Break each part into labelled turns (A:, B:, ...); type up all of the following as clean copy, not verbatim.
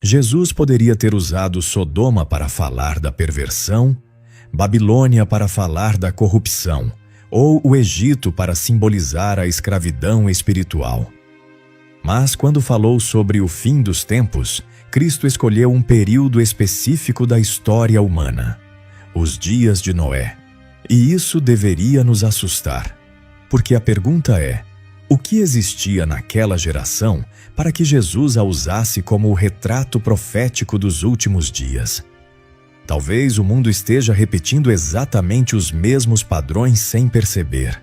A: Jesus poderia ter usado Sodoma para falar da perversão, Babilônia para falar da corrupção, ou o Egito para simbolizar a escravidão espiritual. Mas quando falou sobre o fim dos tempos, Cristo escolheu um período específico da história humana, os dias de Noé. E isso deveria nos assustar, porque a pergunta é: o que existia naquela geração para que Jesus a usasse como o retrato profético dos últimos dias? Talvez o mundo esteja repetindo exatamente os mesmos padrões sem perceber.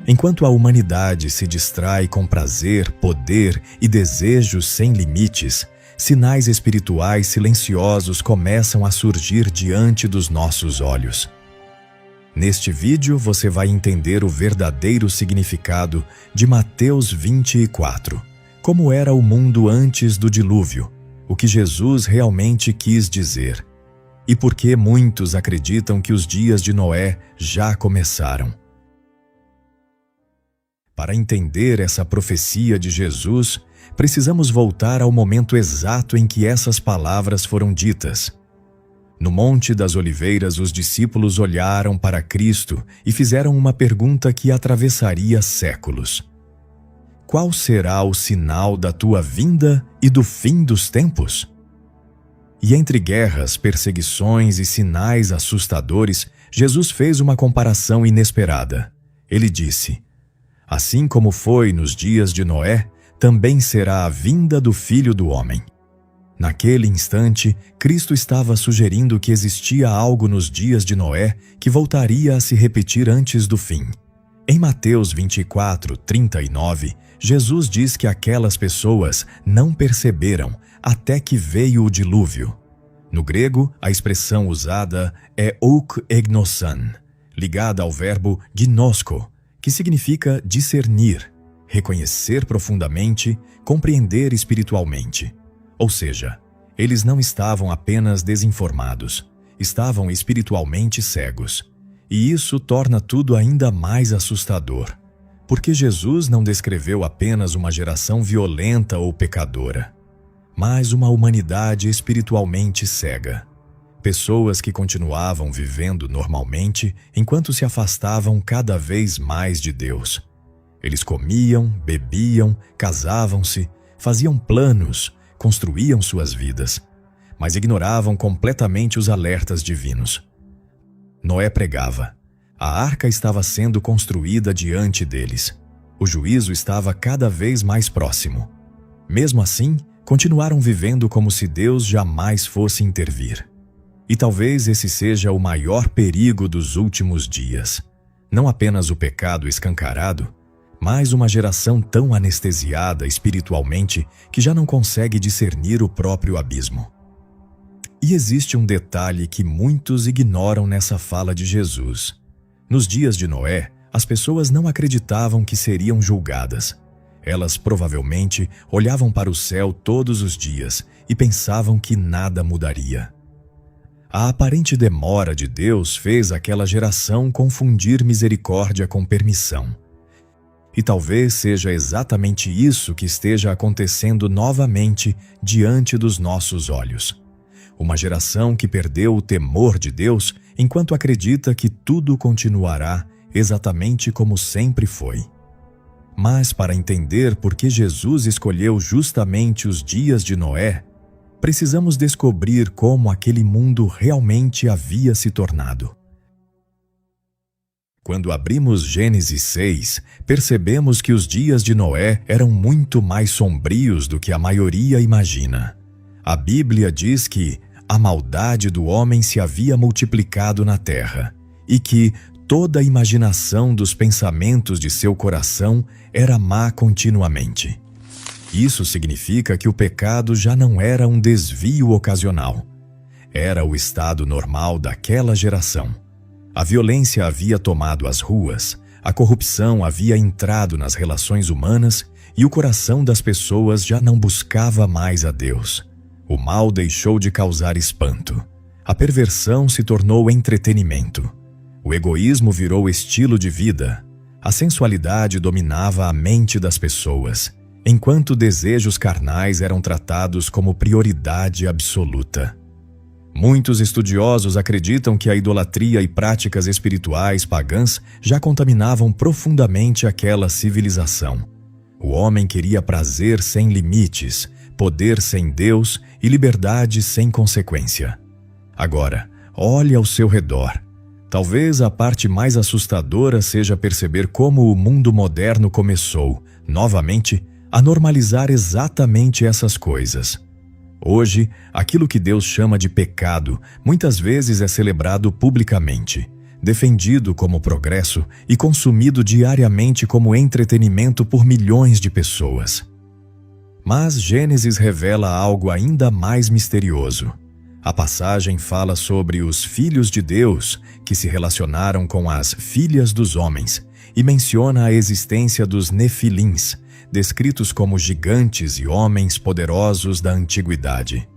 A: Enquanto a humanidade se distrai com prazer, poder e desejos sem limites, sinais espirituais silenciosos começam a surgir diante dos nossos olhos. Neste vídeo você vai entender o verdadeiro significado de Mateus 24, como era o mundo antes do dilúvio, o que Jesus realmente quis dizer, e por que muitos acreditam que os dias de Noé já começaram. Para entender essa profecia de Jesus, precisamos voltar ao momento exato em que essas palavras foram ditas. No Monte das Oliveiras, os discípulos olharam para Cristo e fizeram uma pergunta que atravessaria séculos: qual será o sinal da tua vinda e do fim dos tempos? E entre guerras, perseguições e sinais assustadores, Jesus fez uma comparação inesperada. Ele disse: assim como foi nos dias de Noé, também será a vinda do Filho do Homem. Naquele instante, Cristo estava sugerindo que existia algo nos dias de Noé que voltaria a se repetir antes do fim. Em Mateus 24, 39, Jesus diz que aquelas pessoas não perceberam até que veio o dilúvio. No grego, a expressão usada é ouk egnosan, ligada ao verbo gnosko, que significa discernir, reconhecer profundamente, compreender espiritualmente. Ou seja, eles não estavam apenas desinformados, estavam espiritualmente cegos. E isso torna tudo ainda mais assustador, porque Jesus não descreveu apenas uma geração violenta ou pecadora, mas uma humanidade espiritualmente cega. Pessoas que continuavam vivendo normalmente enquanto se afastavam cada vez mais de Deus. Eles comiam, bebiam, casavam-se, faziam planos, construíam suas vidas, mas ignoravam completamente os alertas divinos. Noé pregava: a arca estava sendo construída diante deles. O juízo estava cada vez mais próximo. Mesmo assim, continuaram vivendo como se Deus jamais fosse intervir. E talvez esse seja o maior perigo dos últimos dias. Não apenas o pecado escancarado, mas uma geração tão anestesiada espiritualmente que já não consegue discernir o próprio abismo. E existe um detalhe que muitos ignoram nessa fala de Jesus. Nos dias de Noé, as pessoas não acreditavam que seriam julgadas. Elas provavelmente olhavam para o céu todos os dias e pensavam que nada mudaria. A aparente demora de Deus fez aquela geração confundir misericórdia com permissão. E talvez seja exatamente isso que esteja acontecendo novamente diante dos nossos olhos. Uma geração que perdeu o temor de Deus enquanto acredita que tudo continuará exatamente como sempre foi. Mas para entender por que Jesus escolheu justamente os dias de Noé, precisamos descobrir como aquele mundo realmente havia se tornado. Quando abrimos Gênesis 6, percebemos que os dias de Noé eram muito mais sombrios do que a maioria imagina. A Bíblia diz que a maldade do homem se havia multiplicado na terra e que toda a imaginação dos pensamentos de seu coração era má continuamente. Isso significa que o pecado já não era um desvio ocasional. Era o estado normal daquela geração. A violência havia tomado as ruas, a corrupção havia entrado nas relações humanas e o coração das pessoas já não buscava mais a Deus. O mal deixou de causar espanto. A perversão se tornou entretenimento. O egoísmo virou estilo de vida. A sensualidade dominava a mente das pessoas. enquanto desejos carnais eram tratados como prioridade absoluta. Muitos estudiosos acreditam que a idolatria e práticas espirituais pagãs já contaminavam profundamente aquela civilização. O homem queria prazer sem limites, poder sem Deus e liberdade sem consequência. Agora, olhe ao seu redor. Talvez a parte mais assustadora seja perceber como o mundo moderno começou, novamente, a normalizar exatamente essas coisas. Hoje, aquilo que Deus chama de pecado muitas vezes é celebrado publicamente, defendido como progresso e consumido diariamente como entretenimento por milhões de pessoas. Mas Gênesis revela algo ainda mais misterioso. A passagem fala sobre os filhos de Deus que se relacionaram com as filhas dos homens e menciona a existência dos nefilins, descritos como gigantes e homens poderosos da antiguidade.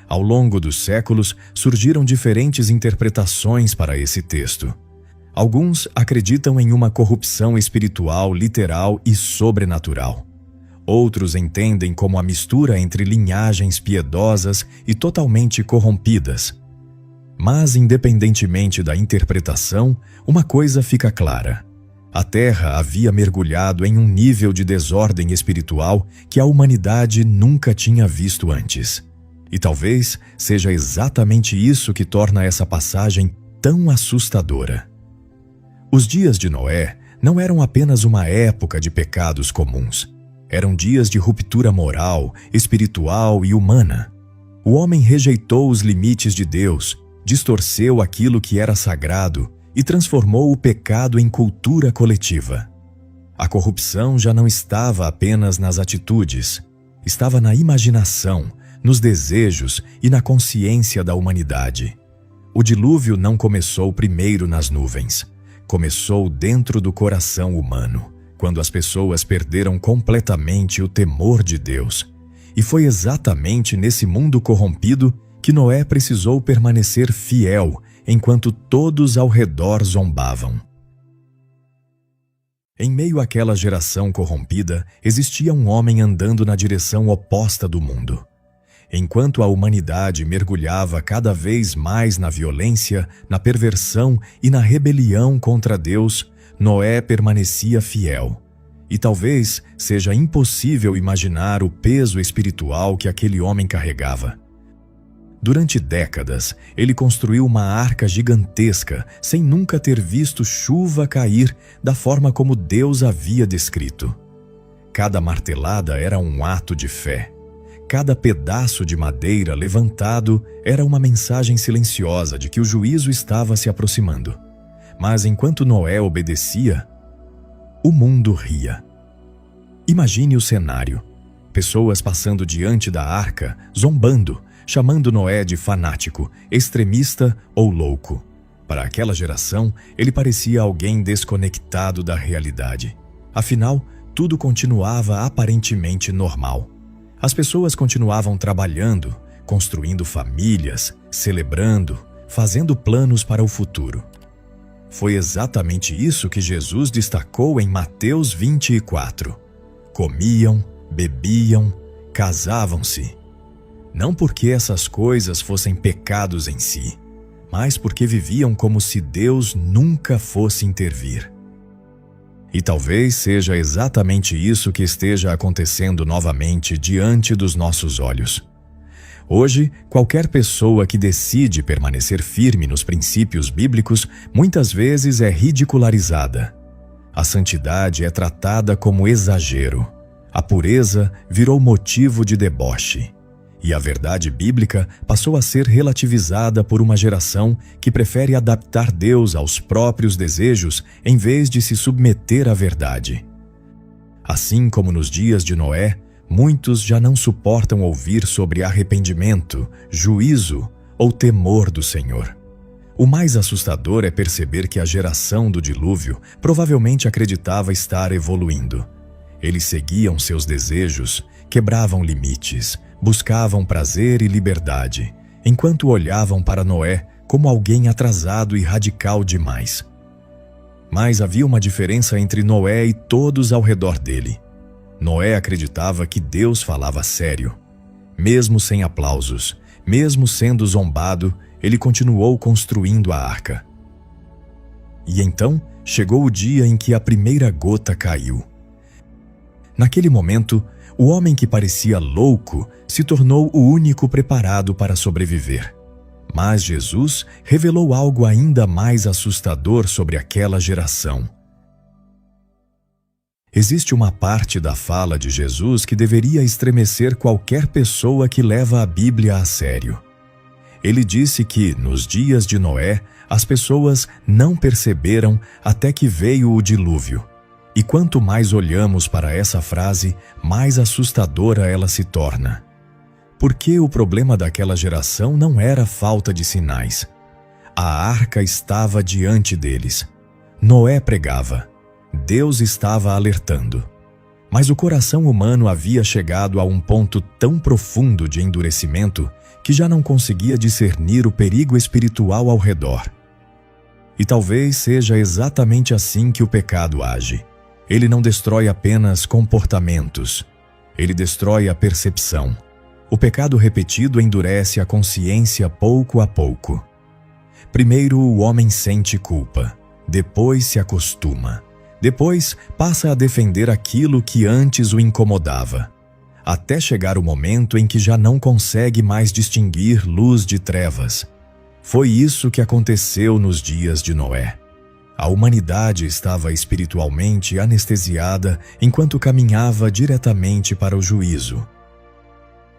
A: Ao longo dos séculos, surgiram diferentes interpretações para esse texto. Alguns acreditam em uma corrupção espiritual literal e sobrenatural. Outros entendem como a mistura entre linhagens piedosas e totalmente corrompidas. Mas, independentemente da interpretação, uma coisa fica clara. A Terra havia mergulhado em um nível de desordem espiritual que a humanidade nunca tinha visto antes. E talvez seja exatamente isso que torna essa passagem tão assustadora. Os dias de Noé não eram apenas uma época de pecados comuns. Eram dias de ruptura moral, espiritual e humana. O homem rejeitou os limites de Deus, distorceu aquilo que era sagrado e transformou o pecado em cultura coletiva. A corrupção já não estava apenas nas atitudes, estava na imaginação, nos desejos e na consciência da humanidade. O dilúvio não começou primeiro nas nuvens, começou dentro do coração humano, quando as pessoas perderam completamente o temor de Deus. E foi exatamente nesse mundo corrompido que Noé precisou permanecer fiel enquanto todos ao redor zombavam. Em meio àquela geração corrompida, existia um homem andando na direção oposta do mundo. Enquanto a humanidade mergulhava cada vez mais na violência, na perversão e na rebelião contra Deus, Noé permanecia fiel. E talvez seja impossível imaginar o peso espiritual que aquele homem carregava. Durante décadas, ele construiu uma arca gigantesca, sem nunca ter visto chuva cair da forma como Deus havia descrito. Cada martelada era um ato de fé. Cada pedaço de madeira levantado era uma mensagem silenciosa de que o juízo estava se aproximando. Mas enquanto Noé obedecia, o mundo ria. Imagine o cenário. Pessoas passando diante da arca, zombando, chamando Noé de fanático, extremista ou louco. Para aquela geração, ele parecia alguém desconectado da realidade. Afinal, tudo continuava aparentemente normal. As pessoas continuavam trabalhando, construindo famílias, celebrando, fazendo planos para o futuro. Foi exatamente isso que Jesus destacou em Mateus 24. Comiam, bebiam, casavam-se. Não porque essas coisas fossem pecados em si, mas porque viviam como se Deus nunca fosse intervir. E talvez seja exatamente isso que esteja acontecendo novamente diante dos nossos olhos. Hoje, qualquer pessoa que decide permanecer firme nos princípios bíblicos muitas vezes é ridicularizada. A santidade é tratada como exagero. A pureza virou motivo de deboche. E a verdade bíblica passou a ser relativizada por uma geração que prefere adaptar Deus aos próprios desejos em vez de se submeter à verdade. Assim como nos dias de Noé, muitos já não suportam ouvir sobre arrependimento, juízo ou temor do Senhor. O mais assustador é perceber que a geração do dilúvio provavelmente acreditava estar evoluindo. Eles seguiam seus desejos, quebravam limites, buscavam prazer e liberdade, enquanto olhavam para Noé como alguém atrasado e radical demais. Mas havia uma diferença entre Noé e todos ao redor dele. Noé acreditava que Deus falava sério. Mesmo sem aplausos, mesmo sendo zombado, ele continuou construindo a arca. E então chegou o dia em que a primeira gota caiu. Naquele momento, o homem que parecia louco se tornou o único preparado para sobreviver. Mas Jesus revelou algo ainda mais assustador sobre aquela geração. Existe uma parte da fala de Jesus que deveria estremecer qualquer pessoa que leva a Bíblia a sério. Ele disse que, nos dias de Noé, as pessoas não perceberam até que veio o dilúvio. E quanto mais olhamos para essa frase, mais assustadora ela se torna. Porque o problema daquela geração não era falta de sinais. A arca estava diante deles. Noé pregava. Deus estava alertando. Mas o coração humano havia chegado a um ponto tão profundo de endurecimento que já não conseguia discernir o perigo espiritual ao redor. E talvez seja exatamente assim que o pecado age. Ele não destrói apenas comportamentos. Ele destrói a percepção. O pecado repetido endurece a consciência pouco a pouco. Primeiro o homem sente culpa, depois se acostuma. Depois passa a defender aquilo que antes o incomodava, até chegar o momento em que já não consegue mais distinguir luz de trevas. Foi isso que aconteceu nos dias de Noé. A humanidade estava espiritualmente anestesiada enquanto caminhava diretamente para o juízo.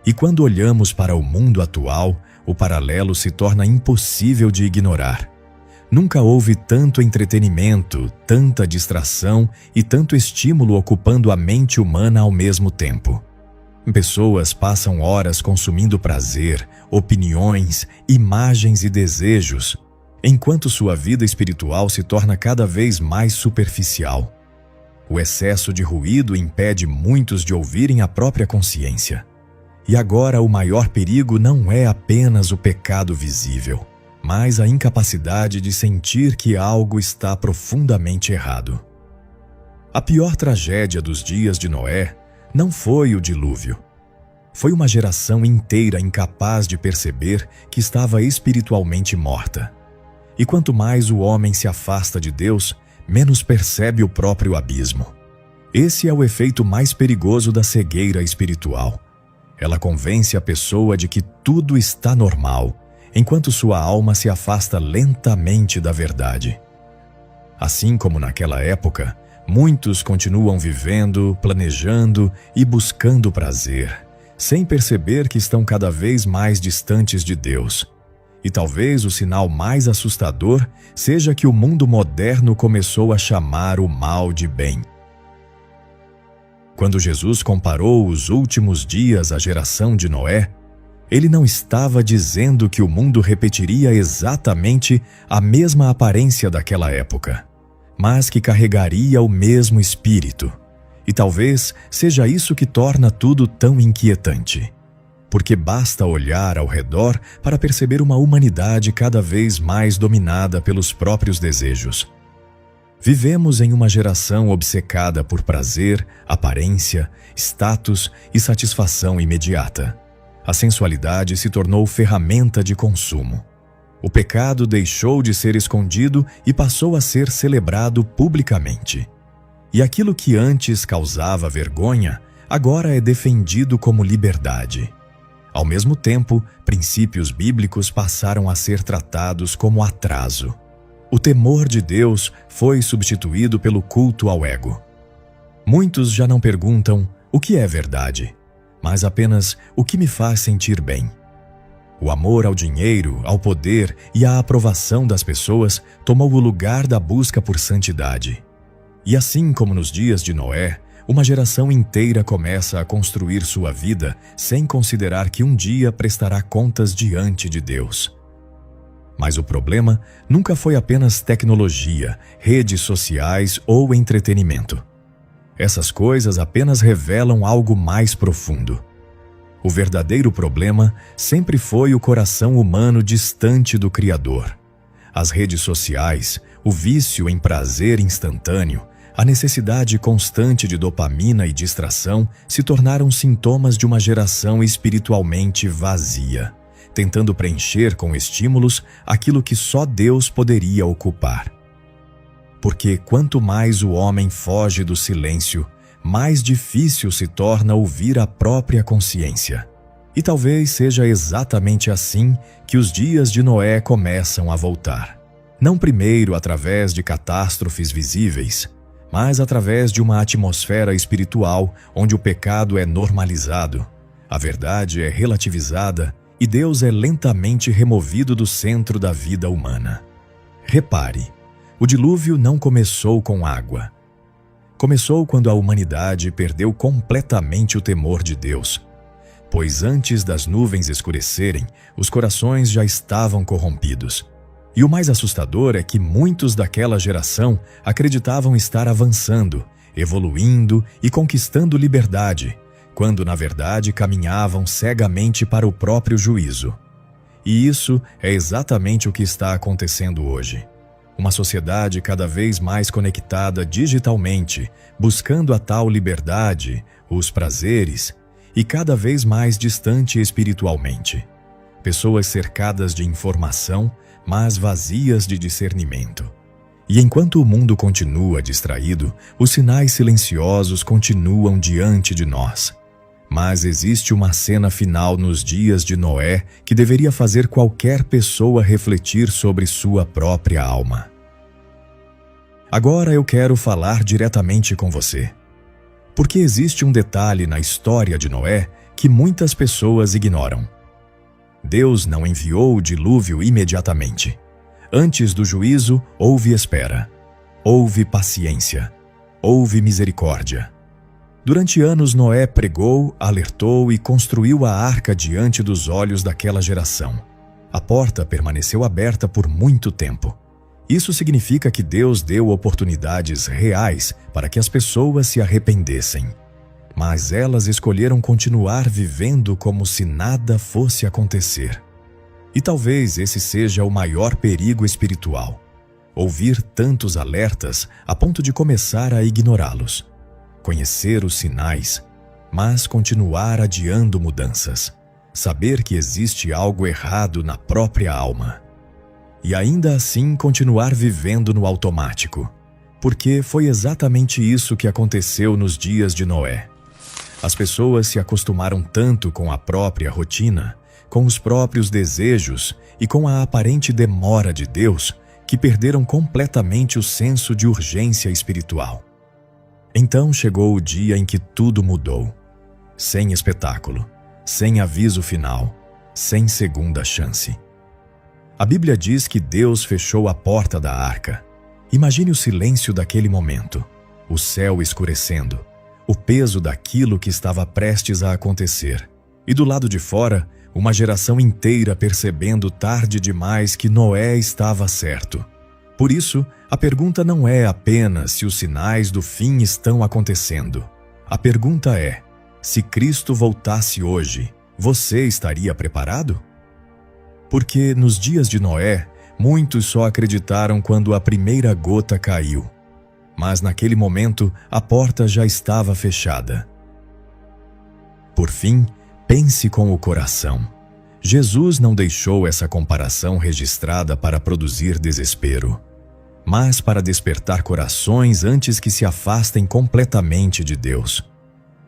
A: E quando olhamos para o mundo atual, o paralelo se torna impossível de ignorar. Nunca houve tanto entretenimento, tanta distração e tanto estímulo ocupando a mente humana ao mesmo tempo. Pessoas passam horas consumindo prazer, opiniões, imagens e desejos, enquanto sua vida espiritual se torna cada vez mais superficial. O excesso de ruído impede muitos de ouvirem a própria consciência. E agora o maior perigo não é apenas o pecado visível, mas a incapacidade de sentir que algo está profundamente errado. A pior tragédia dos dias de Noé não foi o dilúvio. Foi uma geração inteira incapaz de perceber que estava espiritualmente morta. E quanto mais o homem se afasta de Deus, menos percebe o próprio abismo. Esse é o efeito mais perigoso da cegueira espiritual. Ela convence a pessoa de que tudo está normal, enquanto sua alma se afasta lentamente da verdade. Assim como naquela época, muitos continuam vivendo, planejando e buscando prazer, sem perceber que estão cada vez mais distantes de Deus. E talvez o sinal mais assustador seja que o mundo moderno começou a chamar o mal de bem. Quando Jesus comparou os últimos dias à geração de Noé, ele não estava dizendo que o mundo repetiria exatamente a mesma aparência daquela época, mas que carregaria o mesmo espírito. E talvez seja isso que torna tudo tão inquietante. Porque basta olhar ao redor para perceber uma humanidade cada vez mais dominada pelos próprios desejos. Vivemos em uma geração obcecada por prazer, aparência, status e satisfação imediata. A sensualidade se tornou ferramenta de consumo. O pecado deixou de ser escondido e passou a ser celebrado publicamente. E aquilo que antes causava vergonha, agora é defendido como liberdade. Ao mesmo tempo, princípios bíblicos passaram a ser tratados como atraso. O temor de Deus foi substituído pelo culto ao ego. Muitos já não perguntam o que é verdade, mas apenas o que me faz sentir bem. O amor ao dinheiro, ao poder e à aprovação das pessoas tomou o lugar da busca por santidade. E assim como nos dias de Noé, uma geração inteira começa a construir sua vida sem considerar que um dia prestará contas diante de Deus. Mas o problema nunca foi apenas tecnologia, redes sociais ou entretenimento. Essas coisas apenas revelam algo mais profundo. O verdadeiro problema sempre foi o coração humano distante do Criador. As redes sociais, o vício em prazer instantâneo, A necessidade constante de dopamina e distração se tornaram sintomas de uma geração espiritualmente vazia, tentando preencher com estímulos aquilo que só Deus poderia ocupar. Porque quanto mais o homem foge do silêncio, mais difícil se torna ouvir a própria consciência. E talvez seja exatamente assim que os dias de Noé começam a voltar. Não primeiro através de catástrofes visíveis, mas através de uma atmosfera espiritual onde o pecado é normalizado, a verdade é relativizada e Deus é lentamente removido do centro da vida humana. Repare, o dilúvio não começou com água. Começou quando a humanidade perdeu completamente o temor de Deus, pois antes das nuvens escurecerem, os corações já estavam corrompidos. E o mais assustador é que muitos daquela geração acreditavam estar avançando, evoluindo e conquistando liberdade, quando na verdade caminhavam cegamente para o próprio juízo. E isso é exatamente o que está acontecendo hoje. Uma sociedade cada vez mais conectada digitalmente, buscando a tal liberdade, os prazeres, e cada vez mais distante espiritualmente. Pessoas cercadas de informação, mas vazias de discernimento. E enquanto o mundo continua distraído, os sinais silenciosos continuam diante de nós. Mas existe uma cena final nos dias de Noé que deveria fazer qualquer pessoa refletir sobre sua própria alma. Agora eu quero falar diretamente com você. Porque existe um detalhe na história de Noé que muitas pessoas ignoram. Deus não enviou o dilúvio imediatamente. Antes do juízo, houve espera. Houve paciência. Houve misericórdia. Durante anos, Noé pregou, alertou e construiu a arca diante dos olhos daquela geração. A porta permaneceu aberta por muito tempo. Isso significa que Deus deu oportunidades reais para que as pessoas se arrependessem. Mas elas escolheram continuar vivendo como se nada fosse acontecer. E talvez esse seja o maior perigo espiritual. Ouvir tantos alertas a ponto de começar a ignorá-los. Conhecer os sinais, mas continuar adiando mudanças. Saber que existe algo errado na própria alma. E ainda assim continuar vivendo no automático. Porque foi exatamente isso que aconteceu nos dias de Noé. As pessoas se acostumaram tanto com a própria rotina, com os próprios desejos e com a aparente demora de Deus, que perderam completamente o senso de urgência espiritual. Então chegou o dia em que tudo mudou. Sem espetáculo, sem aviso final, sem segunda chance. A Bíblia diz que Deus fechou a porta da arca. Imagine o silêncio daquele momento, o céu escurecendo, o peso daquilo que estava prestes a acontecer. E do lado de fora, uma geração inteira percebendo tarde demais que Noé estava certo. Por isso, a pergunta não é apenas se os sinais do fim estão acontecendo. A pergunta é, se Cristo voltasse hoje, você estaria preparado? Porque nos dias de Noé, muitos só acreditaram quando a primeira gota caiu. Mas naquele momento, a porta já estava fechada. Por fim, pense com o coração. Jesus não deixou essa comparação registrada para produzir desespero, mas para despertar corações antes que se afastem completamente de Deus.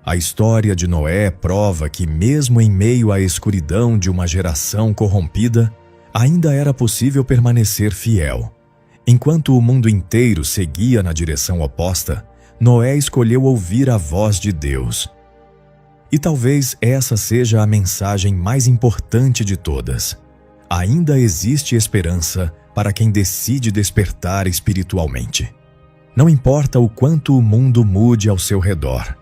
A: A história de Noé prova que, mesmo em meio à escuridão de uma geração corrompida, ainda era possível permanecer fiel. Enquanto o mundo inteiro seguia na direção oposta, Noé escolheu ouvir a voz de Deus. E talvez essa seja a mensagem mais importante de todas. Ainda existe esperança para quem decide despertar espiritualmente. Não importa o quanto o mundo mude ao seu redor.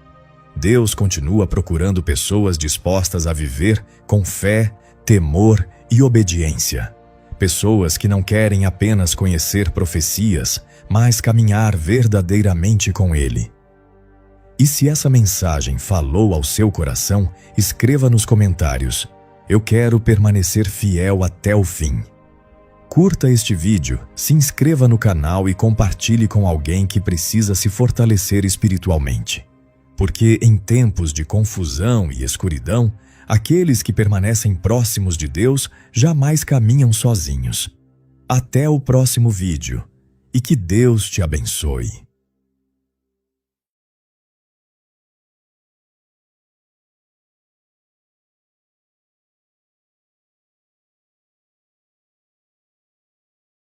A: Deus continua procurando pessoas dispostas a viver com fé, temor e obediência. Pessoas que não querem apenas conhecer profecias, mas caminhar verdadeiramente com Ele. E se essa mensagem falou ao seu coração, escreva nos comentários: eu quero permanecer fiel até o fim. Curta este vídeo, se inscreva no canal e compartilhe com alguém que precisa se fortalecer espiritualmente. Porque em tempos de confusão e escuridão, aqueles que permanecem próximos de Deus jamais caminham sozinhos. Até o próximo vídeo e que Deus te abençoe.